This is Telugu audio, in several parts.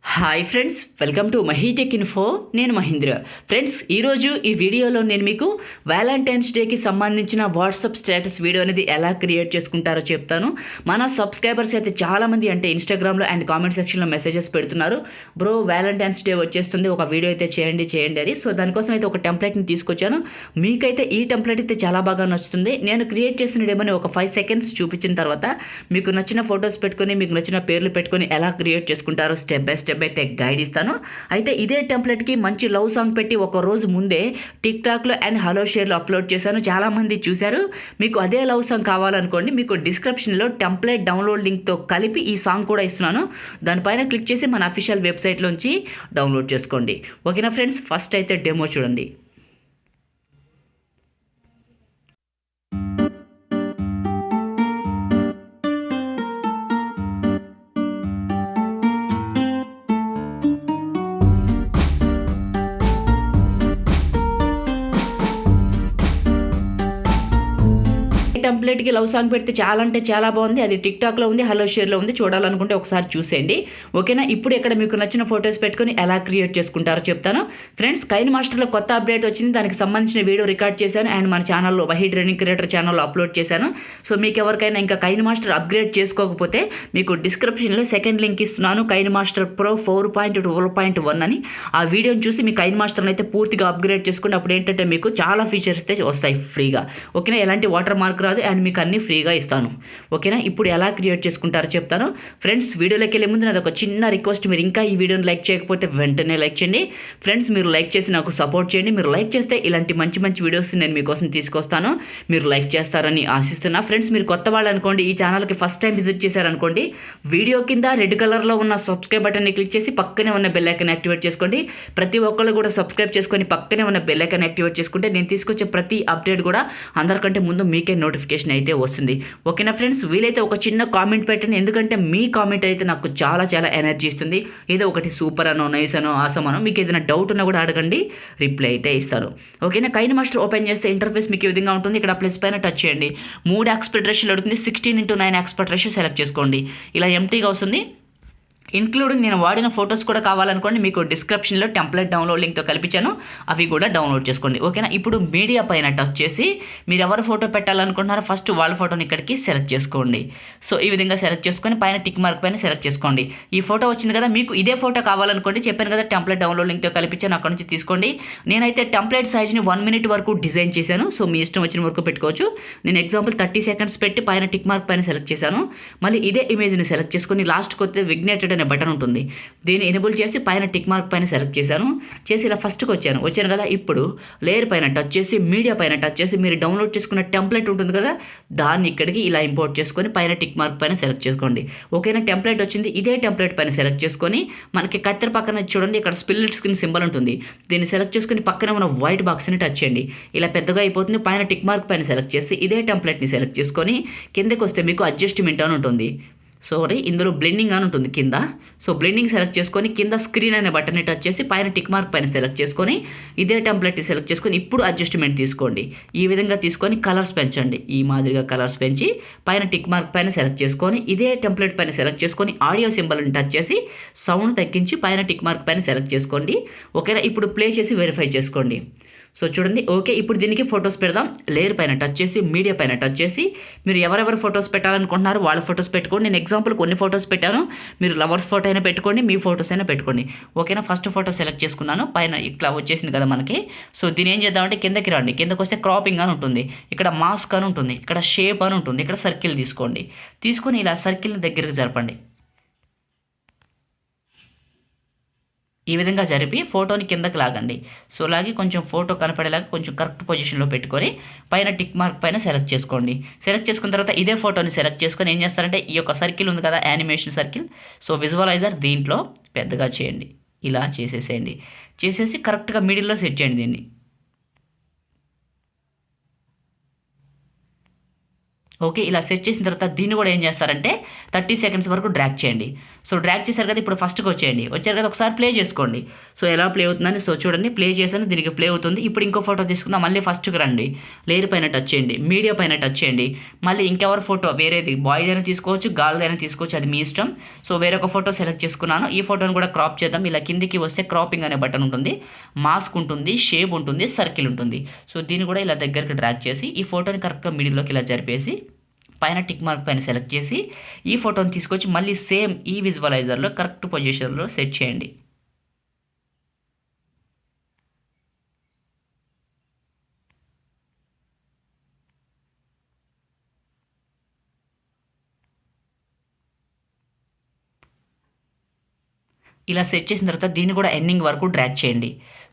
Hi friends, welcome to mahitechinfo. నేను మహేంద్ర. ఫ్రెండ్స్, ఈరోజు ఈ వీడియోలో నేను మీకు వ్యాలంటైన్స్ డేకి సంబంధించిన వాట్సాప్ స్టేటస్ వీడియో అనేది ఎలా క్రియేట్ చేసుకుంటారో చెప్తాను. మన సబ్స్క్రైబర్స్ అయితే చాలామంది అంటే ఇన్స్టాగ్రామ్లో అండ్ కామెంట్ సెక్షన్లో మెసేజెస్ పెడుతున్నారు, బ్రో వ్యాలంటైన్స్ డే వచ్చేస్తుంది, ఒక వీడియో అయితే చేయండి అని. సో దానికోసం అయితే ఒక టెంప్లెట్ని తీసుకొచ్చాను. మీకైతే ఈ టెంప్లెట్ అయితే చాలా బాగా నచ్చుతుంది. నేను క్రియేట్ చేసిన డేమని ఒక 5 seconds చూపించిన తర్వాత మీకు నచ్చిన ఫొటోస్ పెట్టుకొని మీకు నచ్చిన పేర్లు పెట్టుకొని ఎలా క్రియేట్ చేసుకుంటారో స్టెప్ బై స్టెప్ అయితే గైడ్ ఇస్తాను. అయితే ఇదే టెంప్లెట్కి మంచి లవ్ సాంగ్ పెట్టి ఒక రోజు ముందే టిక్టాక్లో అండ్ హలో షేర్లో అప్లోడ్ చేశాను. చాలామంది చూశారు. మీకు అదే లవ్ సాంగ్ కావాలనుకోండి, మీకు డిస్క్రిప్షన్లో టెంప్లెట్ డౌన్లోడ్ లింక్తో కలిపి ఈ సాంగ్ కూడా ఇస్తున్నాను. దానిపైన క్లిక్ చేసి మన అఫీషియల్ వెబ్సైట్లోంచి డౌన్లోడ్ చేసుకోండి. ఓకేనా ఫ్రెండ్స్, ఫస్ట్ అయితే డెమో చూడండి. టెంప్లెట్కి లవ్ సాంగ్ పెడితే చాలా అంటే చాలా బాగుంది. అది టిక్టాక్లో ఉంది, హలో షేర్లో ఉంది. చూడాలనుకుంటే ఒకసారి చూసేయండి. ఓకేనా, ఇప్పుడు ఇక్కడ మీకు నచ్చిన ఫొటోస్ పెట్టుకొని ఎలా క్రియేట్ చేసుకుంటారో చెప్తాను. ఫ్రెండ్స్, కైన్మాస్టర్లో కొత్త అప్డేట్ వచ్చింది. దానికి సంబంధించిన వీడియో రికార్డ్ చేశాను అండ్ మన ఛానల్లో మహి ట్రైనింగ్ క్రియేటర్ ఛానల్లో అప్లోడ్ చేశాను. సో మీకు ఎవరికైనా ఇంకా కైన్మాస్టర్ అప్గ్రేడ్ చేసుకోకపోతే మీకు డిస్క్రిప్షన్లో సెకండ్ లింక్ ఇస్తున్నాను, కైన్మాస్టర్ ప్రో 4.12.1 అని. ఆ వీడియోని చూసి మీ కైన్మాస్టర్ని అయితే పూర్తిగా అప్గ్రేడ్ చేసుకుంటే అప్పుడు ఏంటంటే మీకు చాలా ఫీచర్స్ అయితే వస్తాయి ఫ్రీగా. ఓకేనా, ఎలాంటి వాటర్ మార్క్ రాదు అండ్ మీకు అన్ని ఫ్రీగా ఇస్తాను. ఓకేనా, ఇప్పుడు ఎలా క్రియేట్ చేసుకుంటారో చెప్తాను. ఫ్రెండ్స్, వీడియోలోకి వెళ్ళే ముందు నాది ఒక చిన్న రిక్వెస్ట్, మీరు ఇంకా ఈ వీడియోని లైక్ చేయకపోతే వెంటనే లైక్ చేయండి. ఫ్రెండ్స్, మీరు లైక్ చేసి నాకు సపోర్ట్ చేయండి. మీరు లైక్ చేస్తే ఇలాంటి మంచి మంచి వీడియోస్ నేను మీకోసం తీసుకొస్తాను. మీరు లైక్ చేస్తారని ఆశిస్తున్నా. ఫ్రెండ్స్, మీరు కొత్త వాళ్ళు అనుకోండి, ఈ ఛానల్కి ఫస్ట్ టైం విజిట్ చేశారనుకోండి, వీడియో కింద రెడ్ కలర్లో ఉన్న సబ్స్క్రైబ్ బటన్ని క్లిక్ చేసి పక్కనే ఉన్న బెల్ ఐకాన్ యాక్టివేట్ చేసుకోండి. ప్రతి ఒక్కళ్ళు కూడా సబ్స్క్రైబ్ చేసుకొని పక్కనే ఉన్న బెల్ ఐకాన్ యాక్టివేట్ చేసుకుంటే నేను తీసుకొచ్చే ప్రతి అప్డేట్ కూడా అందరికంటే ముందు మీకే నోటిఫికేషన్ అయితే వస్తుంది. ఓకేనా ఫ్రెండ్స్, వీలైతే ఒక చిన్న కామెంట్ పెట్టండి, ఎందుకంటే మీ కామెంట్ అయితే నాకు చాలా చాలా ఎనర్జీ ఇస్తుంది. ఏదో ఒకటి సూపర్ అనో, నైస్ అనో, ఆసమ్ అనో, మీకు ఏదైనా డౌట్ ఉన్నా కూడా అడగండి, రిప్లై అయితే ఇస్తాను. ఓకేనా, కైన్మాస్టర్ ఓపెన్ చేస్తే ఇంటర్ఫేస్ మీకు ఈ విధంగా ఉంటుంది. ఇక్కడ ప్లస్ పైన టచ్ చేయండి. 3 ఆస్పెక్ట్ రేషియోలో అడుగుతుంది. 16:9 ఆస్పెక్ట్ రేషియో సెలెక్ట్ చేసుకోండి. ఇలా ఎంటీగా వస్తుంది. ఇంక్లూడింగ్ నేను వాడిన ఫొటోస్ కూడా కావాలనుకోండి, మీకు డిస్క్రిప్షన్లో టెంప్లెట్ డౌన్లోడ్ లింక్తో కల్పించాను, అవి కూడా డౌన్లోడ్ చేసుకోండి. ఓకేనా, ఇప్పుడు మీడియా పైన టచ్ చేసి మీరు ఎవరు ఫోటో పెట్టాలనుకుంటున్నారో ఫస్ట్ వాళ్ళ ఫోటోని ఇక్కడికి సెలెక్ట్ చేసుకోండి. సో ఈ విధంగా సెలెక్ట్ చేసుకొని పైన టిక్ మార్క్ పైన సెలెక్ట్ చేసుకోండి. ఈ ఫోటో వచ్చింది కదా, మీకు ఇదే ఫోటో కావాలనుకోండి, చెప్పాను కదా టెంప్లెట్ డౌన్లోడ్ లింక్తో కల్పించాను, అక్కడ నుంచి తీసుకోండి. నేనైతే టెంప్లెట్ సైజ్ని 1 minute వరకు డిజైన్ చేశాను. సో మీ ఇష్టం వచ్చిన వరకు పెట్టుకోవచ్చు. నేను ఎగ్జాంపుల్ 30 seconds పెట్టి పైన టిక్ మార్క్ పైన సెలెక్ట్ చేశాను. మళ్ళీ ఇదే ఇమేజ్ని సెలెక్ట్ చేసుకొని లాస్ట్కి వస్తే విగ్నేటెడ్ అనే బటన్ ఉంటుంది, దీన్ని ఎనేబుల్ చేసి పైన టిక్ మార్క్ పైన సెలెక్ట్ చేశాను. చేసి ఇలా ఫస్ట్కి వచ్చాను కదా, ఇప్పుడు లేయర్ పైన టచ్ చేసి మీడియా పైన టచ్ చేసి మీరు డౌన్లోడ్ చేసుకున్న టెంప్లెట్ ఉంటుంది కదా, దాన్ని ఇక్కడికి ఇలా ఇంపోర్ట్ చేసుకొని పైన టిక్ మార్క్ పైన సెలెక్ట్ చేసుకోండి. ఓకేనా, టెంప్లెట్ వచ్చింది. ఇదే టెంప్లెట్ పైన సెలెక్ట్ చేసుకొని మనకి కత్తెర పక్కన చూడండి, ఇక్కడ స్ప్లిట్ స్క్రీన్ సింబల్ ఉంటుంది, దీన్ని సెలెక్ట్ చేసుకొని పక్కన ఉన్న వైట్ బాక్స్ని టచ్ చేయండి. ఇలా పెద్దగా అయిపోతుంది. పైన టిక్ మార్క్ పైన సెలెక్ట్ చేసి ఇదే టెంప్లెట్ని సెలెక్ట్ చేసుకొని కిందకి వస్తే మీకు అడ్జస్ట్మెంట్ అని ఉంటుంది. ఇందులో బ్లెండింగ్ అని ఉంటుంది కింద. సో బ్లెండింగ్ సెలెక్ట్ చేసుకొని కింద స్క్రీన్ అనే బటన్ని టచ్ చేసి పైన టిక్ మార్క్ పైన సెలెక్ట్ చేసుకొని ఇదే టెంప్లెట్ని సెలెక్ట్ చేసుకొని ఇప్పుడు అడ్జస్ట్మెంట్ తీసుకోండి. ఈ విధంగా తీసుకొని కలర్స్ పెంచండి. ఈ మాదిరిగా కలర్స్ పెంచి పైన టిక్ మార్క్ పైన సెలెక్ట్ చేసుకొని ఇదే టెంప్లెట్ పైన సెలెక్ట్ చేసుకొని ఆడియో సింబల్ని టచ్ చేసి సౌండ్ తగ్గించి పైన టిక్ మార్క్ పైన సెలెక్ట్ చేసుకోండి. ఓకేనా, ఇప్పుడు ప్లే చేసి వెరిఫై చేసుకోండి. సో చూడండి, ఓకే, ఇప్పుడు దీనికి ఫొటోస్ పెడదాం. లేయర్ పైన టచ్ చేసి మీడియా పైన టచ్ చేసి మీరు ఎవరెవరు ఫొటోస్ పెట్టాలనుకుంటున్నారో వాళ్ళ ఫొటోస్ పెట్టుకోండి. నేను ఎగ్జాంపుల్ కొన్ని ఫొటోస్ పెట్టాను, మీరు లవర్స్ ఫోటో అయినా పెట్టుకోండి, మీ ఫొటోస్ అయినా పెట్టుకోండి. ఓకేనా, ఫస్ట్ ఫోటో సెలెక్ట్ చేసుకున్నాను. పైన ఇట్లా వచ్చేసింది కదా మనకి. సో దీని ఏం చేద్దామంటే కిందకి రండి. కిందకి వస్తే క్రాపింగ్ అని ఉంటుంది, ఇక్కడ మాస్క్ అని ఉంటుంది, ఇక్కడ షేప్ అని ఉంటుంది, ఇక్కడ సర్కిల్ తీసుకోండి. తీసుకొని ఇలా సర్కిల్ని దగ్గరికి జరపండి. ఈ విధంగా జరిపి ఫోటోని కిందకి లాగండి. సో లాగి కొంచెం ఫోటో కనపడేలాగా కొంచెం కరెక్ట్ పొజిషన్లో పెట్టుకొని పైన టిక్ మార్క్ పైన సెలెక్ట్ చేసుకోండి. సెలెక్ట్ చేసుకున్న తర్వాత ఇదే ఫోటోని సెలెక్ట్ చేసుకొని ఏం చేస్తారంటే ఈ యొక్క సర్కిల్ ఉంది కదా, యానిమేషన్ సర్కిల్, సో విజువలైజర్ దీంట్లో పెద్దగా చేయండి. ఇలా చేసేసేయండి. చేసేసి కరెక్ట్గా మిడిల్లో సెట్ చేయండి దీన్ని. ఓకే, ఇలా సెట్ చేసిన తర్వాత దీన్ని కూడా ఏం చేస్తారంటే 30 seconds వరకు డ్రాగ్ చేయండి. సో డ్రాగ్ చేశారు కదా, ఇప్పుడు ఫస్ట్కి వచ్చారు కదా, ఒకసారి ప్లే చేసుకోండి. సో ఎలా ప్లే అవుతుందని సో చూడండి, ప్లే చేశాను, దీనికి ప్లే అవుతుంది. ఇప్పుడు ఇంకో ఫోటో తీసుకుందాం, మళ్ళీ ఫస్ట్కి రండి, లేయర్ పైన టచ్ చేయండి, మీడియా పైన టచ్ చేయండి, మళ్ళీ ఇంకెవరి ఫోటో వేరేది బాయ్స్ అయినా తీసుకోవచ్చు, గర్ల్స్ అయినా తీసుకోవచ్చు, అది మీ ఇష్టం. సో వేరొక ఫోటో సెలెక్ట్ చేసుకున్నాను. ఈ ఫోటోని కూడా క్రాప్ చేద్దాం. ఇలా కిందికి వస్తే క్రాపింగ్ అనే బటన్ ఉంటుంది, మాస్క్ ఉంటుంది, షేప్ ఉంటుంది, సర్కిల్ ఉంటుంది. సో దీన్ని కూడా ఇలా దగ్గరికి డ్రాగ్ చేసి ఈ ఫోటోని కరెక్ట్గా మిడిల్లోకి ఇలా జరిపేసి పైన టిక్ మార్క్ పైన సెలెక్ట్ చేసి ఈ ఫోటోని తీసుకొచ్చి మళ్ళీ సేమ్ ఈ విజువలైజర్లో కరెక్ట్ పొజిషన్లో సెట్ చేయండి. ఇలా సెట్ చేసిన తర్వాత దీన్ని కూడా ఎండింగ్ వరకు డ్రాగ్ చేయండి.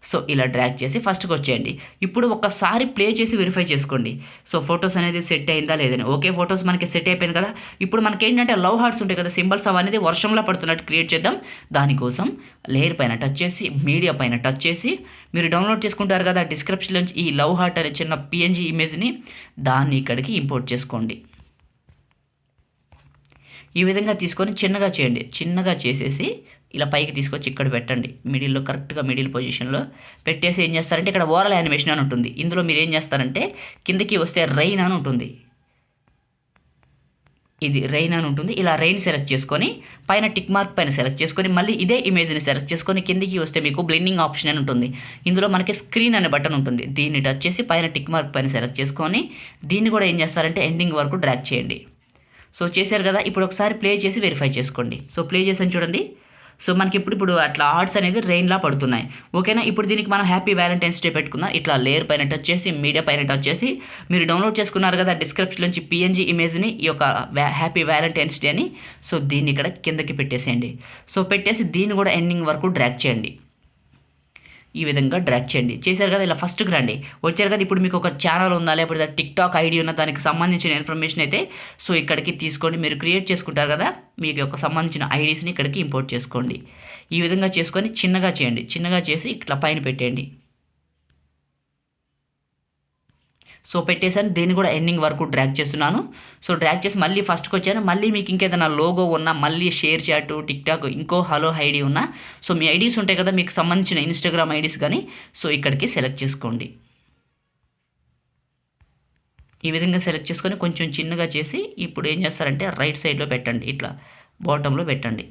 సో ఇలా డ్రాగ్ చేసి ఫస్ట్కి వచ్చేయండి. ఇప్పుడు ఒకసారి ప్లే చేసి వెరిఫై చేసుకోండి. సో ఫొటోస్ అనేది సెట్ అయిందా లేదని. ఓకే, ఫొటోస్ మనకి సెట్ అయిపోయింది కదా. ఇప్పుడు మనకి ఏంటంటే లవ్ హార్ట్స్ ఉంటాయి కదా, సింబల్స్ అవన్నీ వర్షంలో పడుతున్నట్టు క్రియేట్ చేద్దాం. దానికోసం లేయర్ పైన టచ్ చేసి మీడియా పైన టచ్ చేసి మీరు డౌన్లోడ్ చేసుకుంటారు కదా డిస్క్రిప్షన్ నుంచి ఈ లవ్ హార్ట్ అనే చిన్న పిఎన్జీ ఇమేజ్ని దాన్ని ఇక్కడికి ఇంపోర్ట్ చేసుకోండి. ఈ విధంగా తీసుకొని చిన్నగా చేయండి. చిన్నగా చేసేసి ఇలా పైకి తీసుకొచ్చి ఇక్కడ పెట్టండి, మిడిల్లో కరెక్ట్గా మిడిల్ పొజిషన్లో పెట్టేసి ఏం చేస్తారంటే ఇక్కడ ఓరల్ యానిమేషన్ అని ఉంటుంది. ఇందులో మీరు ఏం చేస్తారంటే కిందకి వస్తే రైన్ అని ఉంటుంది, ఇది రైన్ అని ఉంటుంది. ఇలా రైన్ సెలెక్ట్ చేసుకొని పైన టిక్ మార్క్ పైన సెలెక్ట్ చేసుకొని మళ్ళీ ఇదే ఇమేజ్ని సెలెక్ట్ చేసుకొని కిందికి వస్తే మీకు బ్లెండింగ్ ఆప్షన్ అని ఉంటుంది. ఇందులో మనకి స్క్రీన్ అనే బటన్ ఉంటుంది, దీన్ని టచ్ చేసి పైన టిక్ మార్క్ పైన సెలెక్ట్ చేసుకొని దీన్ని కూడా ఏం చేస్తారంటే ఎండింగ్ వరకు డ్రాగ్ చేయండి. సో చేశారు కదా, ఇప్పుడు ఒకసారి ప్లే చేసి వెరిఫై చేసుకోండి. సో ప్లే చేసాను చూడండి. సో మనకి ఇప్పుడు అట్లా హార్ట్స్ అనేది రెయిన్లా పడుతున్నాయి. ఓకేనా, ఇప్పుడు దీనికి మనం హ్యాపీ వ్యాలంటైన్స్ డే పెట్టుకుందాం. ఇట్లా లేయర్ పైన టచ్ చేసి మీడియా పైన టచ్ చేసి మీరు డౌన్లోడ్ చేసుకున్నారు కదా డిస్క్రిప్షన్ నుంచి పిఎన్జీ ఇమేజ్ని, ఈ యొక్క హ్యాపీ వ్యాలంటైన్స్ డే అని. సో దీన్ని ఇక్కడ కిందకి పెట్టేసేయండి. సో పెట్టేసి దీన్ని కూడా ఎండింగ్ వరకు డ్రాగ్ చేయండి. ఈ విధంగా డ్రాగ్ చేయండి. చేశారు కదా, ఇలా ఫస్ట్కి రండి. వచ్చారు కదా, ఇప్పుడు మీకు ఒక ఛానల్ ఉందా లేకపోతే టిక్టాక్ ఐడి ఉన్న దానికి సంబంధించిన ఇన్ఫర్మేషన్ అయితే సో ఇక్కడికి తీసుకోండి. మీరు క్రియేట్ చేసుకుంటారు కదా, మీకు యొక్క సంబంధించిన ఐడీస్ని ఇక్కడికి ఇంపోర్ట్ చేసుకోండి. ఈ విధంగా చేసుకొని చిన్నగా చేయండి. చిన్నగా చేసి ఇట్లా పైన పెట్టేయండి. సో పెట్టేసాను, దీన్ని కూడా ఎండింగ్ వరకు డ్రాగ్ చేస్తున్నాను. సో డ్రాగ్ చేసి మళ్ళీ ఫస్ట్కి వచ్చాను. మళ్ళీ మీకు ఇంకేదైనా లోగో ఉన్నా, మళ్ళీ షేర్ చాట్, టిక్టాక్, ఇంకో హలో ఐడి ఉన్నా, సో మీ ఐడీస్ ఉంటాయి కదా మీకు సంబంధించిన ఇన్స్టాగ్రామ్ ఐడీస్ కానీ, సో ఇక్కడికి సెలెక్ట్ చేసుకోండి. ఈ విధంగా సెలెక్ట్ చేసుకొని కొంచెం చిన్నగా చేసి ఇప్పుడు ఏం చేస్తారంటే రైట్ సైడ్లో పెట్టండి, ఇట్లా బాటంలో పెట్టండి.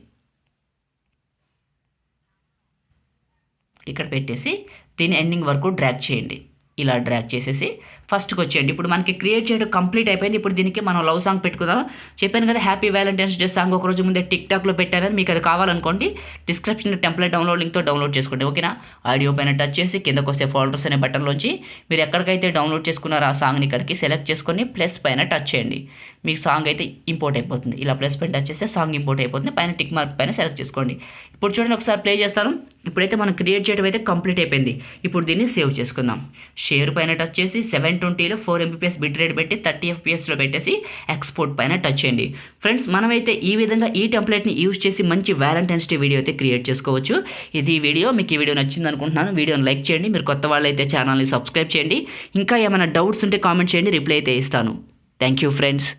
ఇక్కడ పెట్టేసి దీన్ని ఎండింగ్ వరకు డ్రాగ్ చేయండి. ఇలా డ్రాగ్ చేసేసి ఫస్ట్కి వచ్చేయండి. ఇప్పుడు మనకి క్రియేట్ చేయడం కంప్లీట్ అయిపోయింది. ఇప్పుడు దీనికి మనం లవ్ సాంగ్ పెట్టుకుందాం. చెప్పాను కదా హ్యాపీ వ్యాలంటైన్స్ డే సాంగ్ ఒక రోజు ముందే టిక్టాక్లో పెట్టారని. మీకు అది కావాలనుకోండి డిస్క్రిప్షన్ టెంప్లెట్ డౌన్లోడ్ లింక్తో డౌన్లోడ్ చేసుకోండి. ఓకేనా, ఆడియో పైన టచ్ చేసి కిందకు వస్తే ఫోల్డర్స్ అనే బటన్లోంచి మీరు ఎక్కడికైతే డౌన్లోడ్ చేసుకున్నారో ఆ సాంగ్ని ఇక్కడికి సెలెక్ట్ చేసుకొని ప్లస్ పైన టచ్ చేయండి. మీకు సాంగ్ అయితే ఇంపోర్ట్ అయిపోతుంది. ఇలా ప్లస్ పైన టచ్ చేస్తే సాంగ్ ఇంపోర్ట్ అయిపోతుంది. పైన టిక్ మార్క్ పైన సెలెక్ట్ చేసుకోండి. ఇప్పుడు చూడండి, ఒకసారి ప్లే చేస్తాను. ఇప్పుడైతే మనం క్రియేట్ చేయడం అయితే కంప్లీట్ అయిపోయింది. ఇప్పుడు దీన్ని సేవ్ చేసుకుందాం. షేర్ పైన టచ్ చేసి 720లో 4 MBps బిట్ రేట్ పెట్టి 30 FPSలో పెట్టేసి ఎక్స్పోర్ట్ పైన టచ్ చేయండి. ఫ్రెండ్స్, మనమైతే ఈ విధంగా ఈ టెంప్లెట్ని యూజ్ చేసి మంచి వ్యాలంటైన్స్ డే వీడియో అయితే క్రియేట్ చేసుకోవచ్చు. ఇది ఈ వీడియో మీకు ఈ వీడియో నచ్చింది అనుకుంటున్నాను. వీడియోని లైక్ చేయండి. మీరు కొత్త వాళ్ళు అయితే ఛానల్ని సబ్స్క్రైబ్ చేయండి. ఇంకా ఏమైనా డౌట్స్ ఉంటే కామెంట్ చేయండి, రిప్లై అయితే ఇస్తాను. Thank you friends.